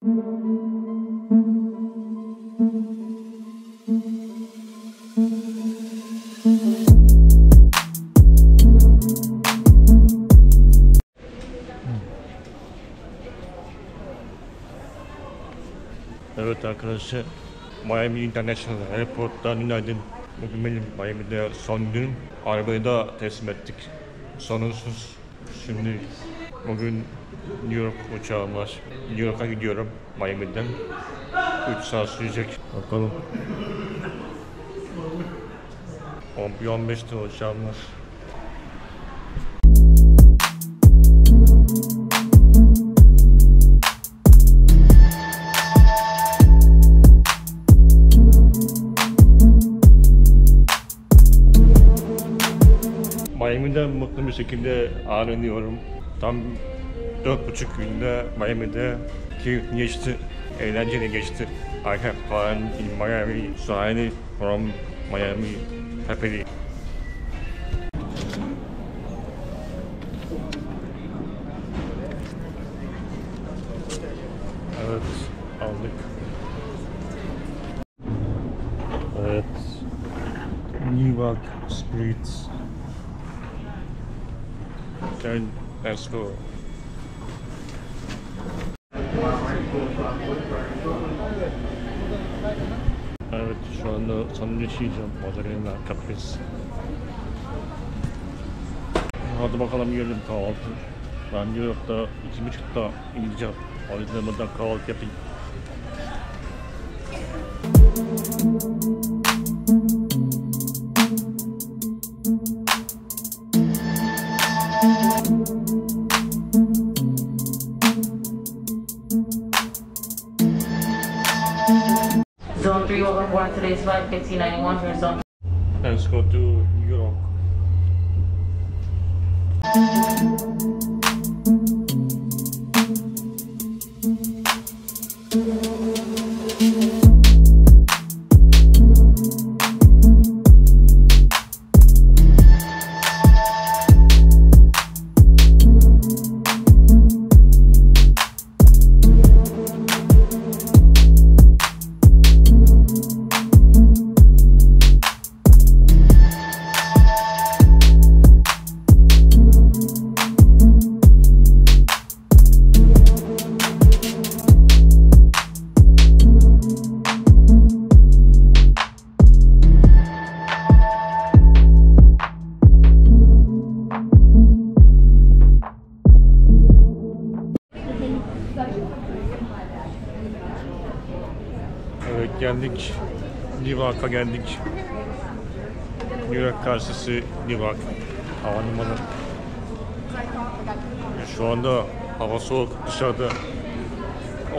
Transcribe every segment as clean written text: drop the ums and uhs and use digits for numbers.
Evet arkadaşlar, Miami International Airport'tan indim. Bugün benim Miami'de son günüm. Arabayı da teslim ettik. Sorunsuz. Şimdi bugün New York uçağım var. New York'a gidiyorum Miami'den. 3 saat sürecek. Bakalım. 15'te uçağım var. Miami'den mutlu bir şekilde ayrılıyorum. Tam 4,5 günde Miami'de keyifli geçti, eğlenceli geçti. I have fun in Miami, so I live from Miami happily. Evet, aldık. Evet, New York Spirits. Then let's go. Evet, şu anda sandviç yiyeceğim. Mozzarella Caprese. Hadi bakalım yiyelim kahvaltı. Ben New York'ta 2,5'da ineceğim. O yüzden buradan kahvaltı yapayım. Zone 3 overboard today's flight 1591 for zone. Let's go to New York. Evet, geldik. New York'a geldik. New York karşısı New York havalimanı. Şu anda hava soğuk, dışarıda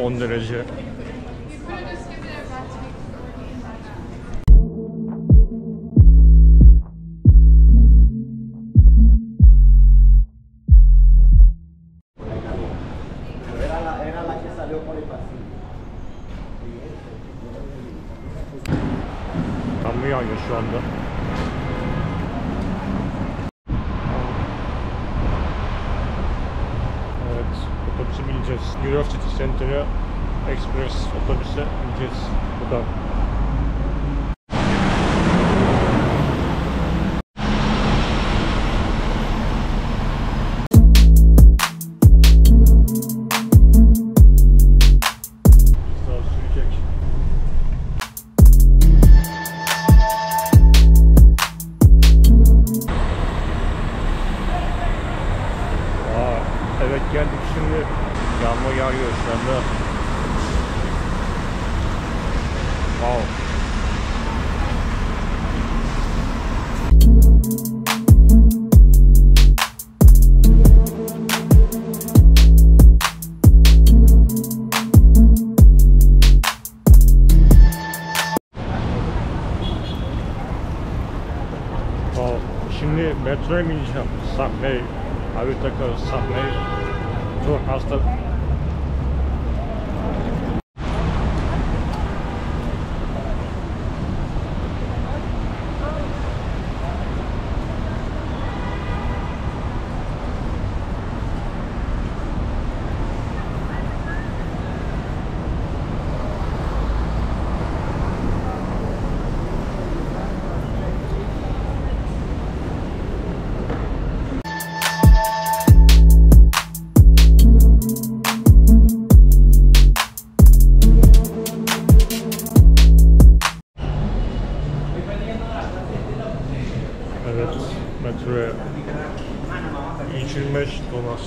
10 derece. Yağmur yağıyor şu anda. Evet, otobüse bineceğiz. New York City Center'a Express otobüse bineceğiz buradan. Evet, geldik şimdi. Yağmur yağıyor şu anda. Wow. Wow. Şimdi metroya bineceğim. Subway. I will take a subway to hostel. dolar.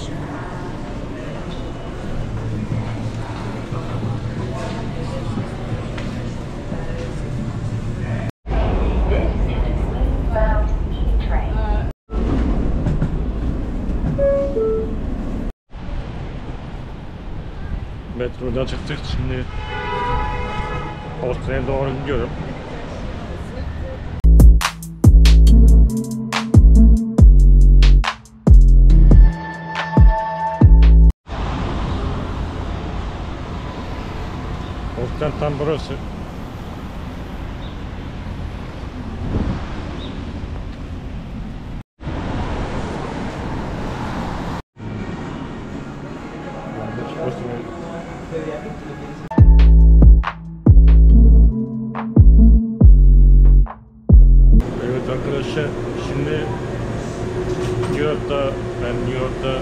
Metrodan çıktık, şimdi Avustralya'ya doğru gidiyorum. Hostel tam burası. Evet arkadaşlar, şimdi New York'ta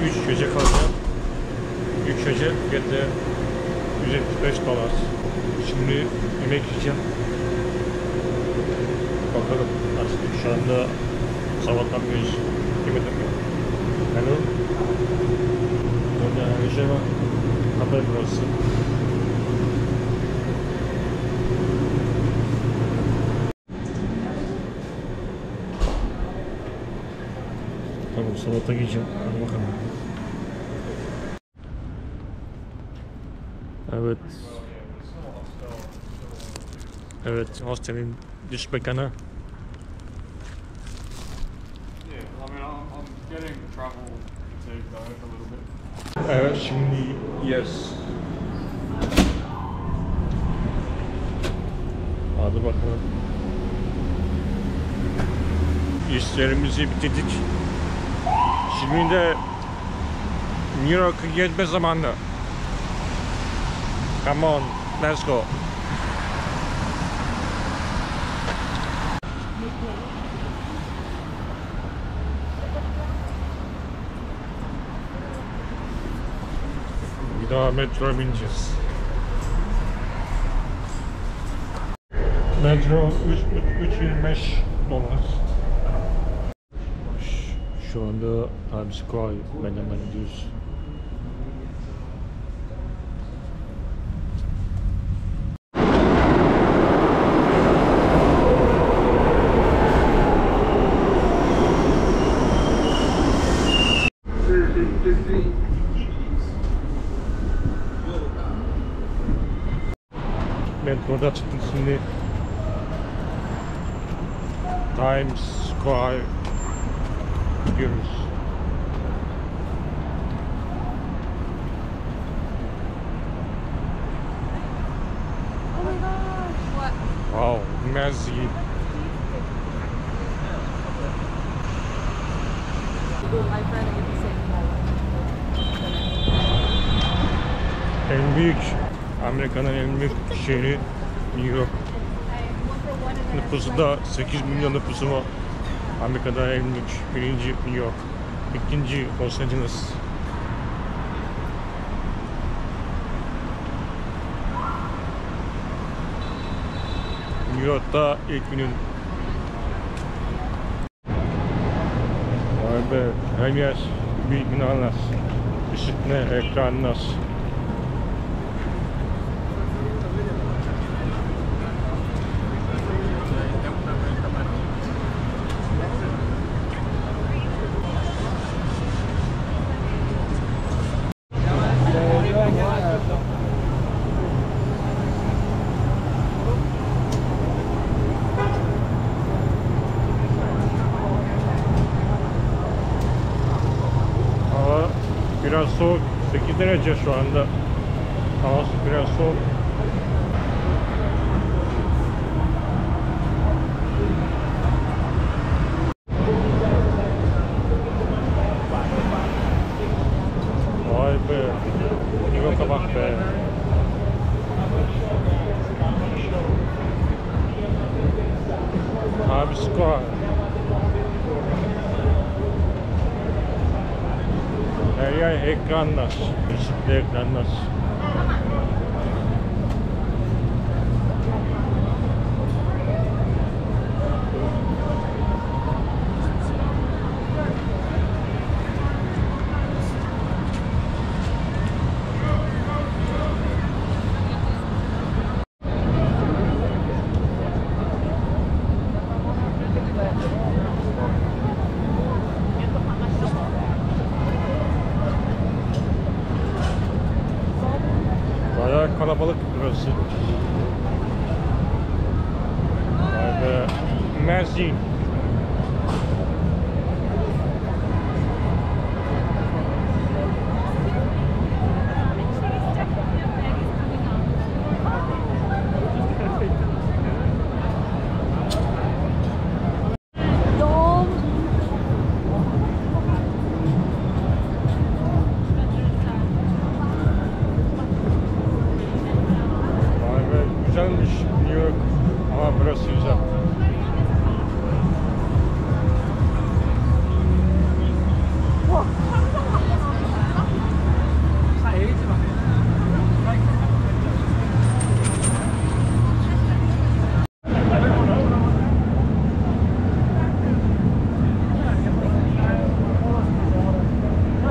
3 gece kalacağım. 3 gece fiyatı 175 dolar. Şimdi yemek yiyeceğim. Bakalım artık, şu anda sabahtan beri yemedim ya. Hello. Burada bir şey var. Haber burası. Tamam, salata yiyeceğim. Hadi bakalım. Evet. Evet, hostelin dış mekanı. Evet, şimdi yes. Hadi bakalım. İşlerimizi bitirdik. Şimdi de New York'ı gezme zamanı. Come on, let's go. Bir daha metro bineceğiz. Metro 3.25 dolar. Şu anda Times Square hemen gidiyoruz. Metroda çıktık şimdi. Times Square gidiyoruz. Oh my gosh, what? Wow, massive. My friend would be saying En büyük, Amerika'nın en büyük şehri New York. Nüfusu da 8 milyon nüfusu var. Amerika'da en büyük, birinci New York, ikinci Los Angeles. New York'ta ilk günün. Vay be, her yer büyük binalar, ışıklı ekranlar. Biraz soğuk, 8 derece şu anda. Havası biraz soğuk. Vay be, New York'a bak be. Times Square. Her yer ekranlar, ışıklı ekranlar. Baya kalabalık burası. Vay be. Merci. Vay be, güzelmiş New York. Ama burası güzel.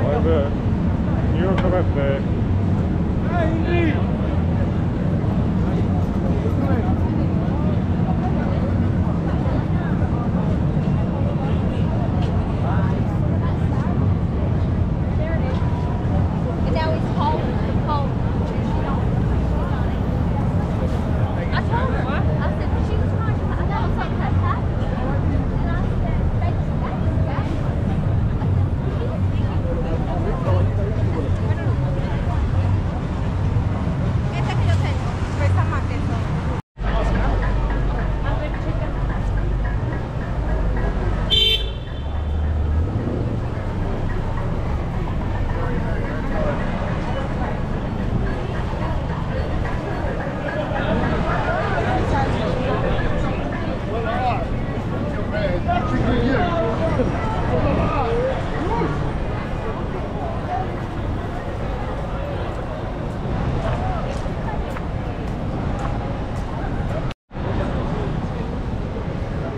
Vay be, New York'a bak be. And now it's cold. Cold. I told her. I said, she was trying to, I know something has happened. And I said, that's that. Esta que yo tengo, pesa más que eso. A ver, chica.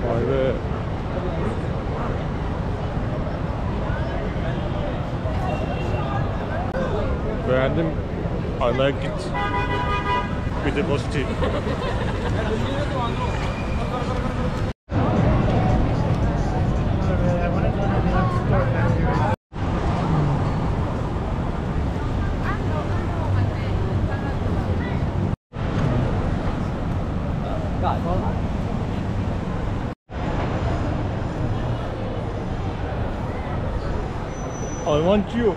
Vay be. Beğendim. I like it. Bir de pozitif. I want you.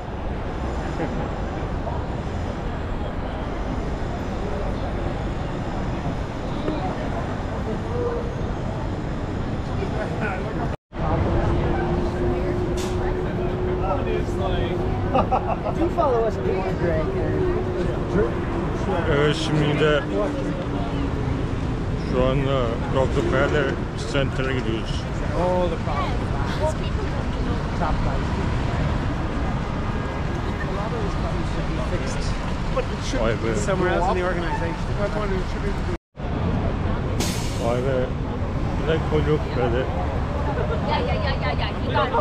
Do follow us if you want to drink. Evet, şimdi de şu an Rockefeller Center'a gidiyoruz. Oh, the problem. Top price. A lot of those problems should be fixed. But it should Vay be be. somewhere else in the organization. Vay be. Ne koyduk böyle. Yeah. You got it.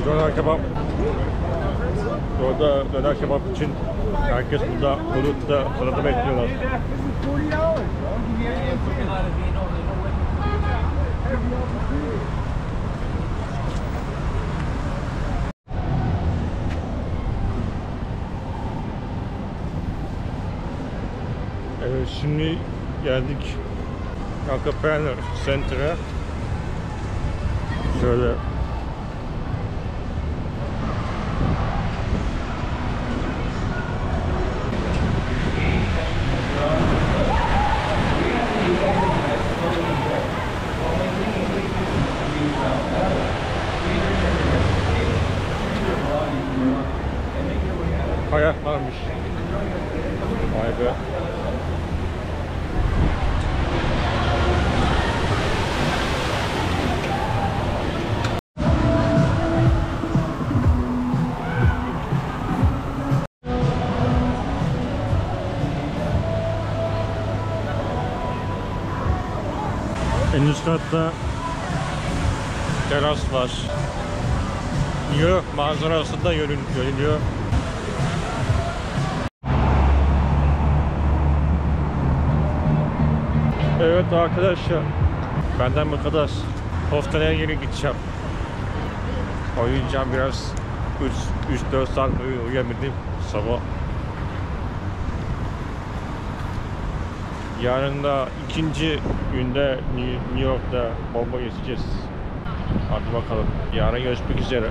Döner kebap. Orada döner kebap için herkes burada bulutta sırada bekliyorlar. Evet, şimdi geldik Rockefeller Center'a. Şöyle kaya varmış. Vay be. En üst katta teras var. New York manzarası da görünüyor. Evet arkadaşlar, benden bu kadar. Haftaya yeni gideceğim. Oynayacağım biraz. 3-4 saat uyuyabildim sabah. Yarın da ikinci günde New York'ta bomba geçeceğiz. Hadi bakalım. Yarın görüşmek üzere.